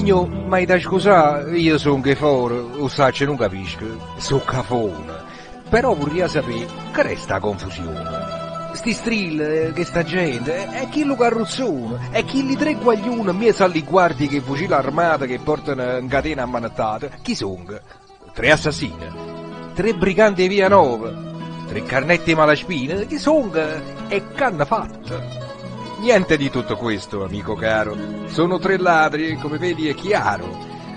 Signor, ma da scusare, io sono che fuori, o sacce non capisco, sono cafone. Però vorrei sapere, che resta confusione? Sti strill, che sta gente, è chi lo carrozzone, è chi li tre guaglioni, miei alle guardie che fucile armata che portano in catena ammanettata, chi sono? 3 assassini, 3 briganti di via Nova, 3 carnetti malaspine, chi sono? E canna fatta? Niente di tutto questo, amico caro. Sono 3 ladri, come vedi è chiaro.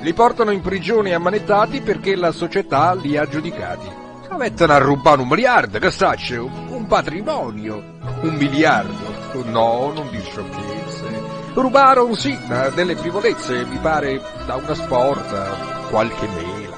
Li portano in prigione ammanettati perché la società li ha giudicati. Mettono a rubare 1 miliardo, che saccio? Un patrimonio. 1 miliardo? No, non di sciocchezze. Rubarono sì, ma delle frivolezze, mi pare, da una sporta, qualche mela.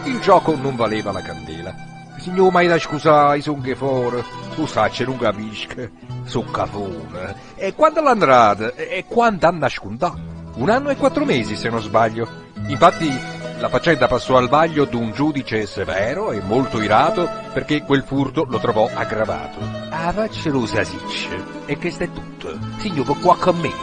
Il gioco non valeva la candela. Signor, mai da scusare, sono che fuori. Tu sacce, non capisco. Sono cafone. E quando l'andrà? E quando hanno nascondato? 1 anno e 4 mesi, se non sbaglio. Infatti, la faccenda passò al vaglio d'un giudice severo e molto irato perché quel furto lo trovò aggravato. Ah, faccelo sasicce. E questo è tutto. Signor, per qua con meno.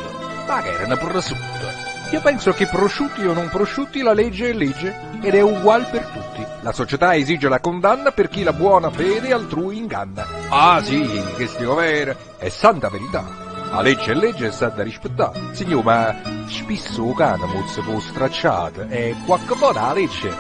Ma che era una prosciutta. Io penso che prosciutti o non prosciutti la legge è legge ed è uguale per tutti. La società esige la condanna per chi la buona fede altrui inganna. Ah sì, che stia vera, è santa verità. La legge è legge e sa da rispettare. Signor, ma spesso cane mozza può stracciata e qualche volta la legge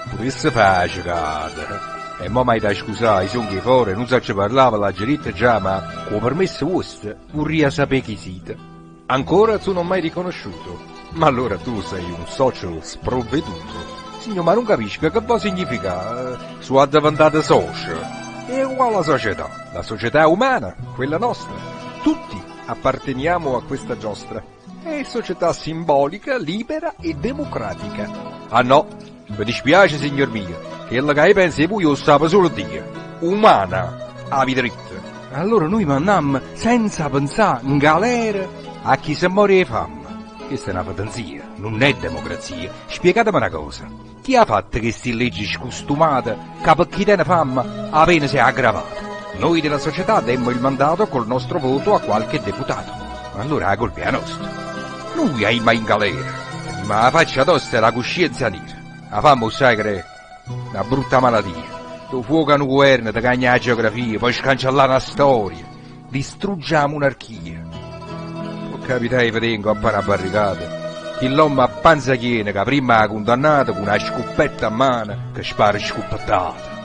potesse fare giocata. E mo mai da scusare, sono che fuori, non so se parlava la geritta già, ma con permesso vostro vorrei sapere chi siete. Ancora tu non mai riconosciuto. Ma allora tu sei un socio sprovveduto. Signor, ma non capisco che può significare sua diventata socio. È uguale alla società. La società umana, quella nostra. Tutti apparteniamo a questa giostra. È società simbolica, libera e democratica. Ah no, mi dispiace signor mio, che la che pensi voi lo sa solo Dio. Umana, a dritta. Allora noi mandiamo senza pensare in galera a chi si muore di fame. Questa è una fantasia, non è democrazia. Spiegatemi una cosa. Chi ha fatto queste leggi scostumate che per chi tiene fame la pena si è aggravata? Noi della società demmo il mandato col nostro voto a qualche deputato. Allora la colpa è nostra. Lui è mai in galera. Ma la faccia tosta è la coscienza nera. La fame sai che è una brutta malattia. Tu fuoco un governo, ti cagna la geografia, poi scancellare la storia. Distrugge la monarchia. Capitai vengo a fare una barricata. Chi l'uomo a panza chiena che prima ha condannato con una scoppetta a mano che spara scoppettate.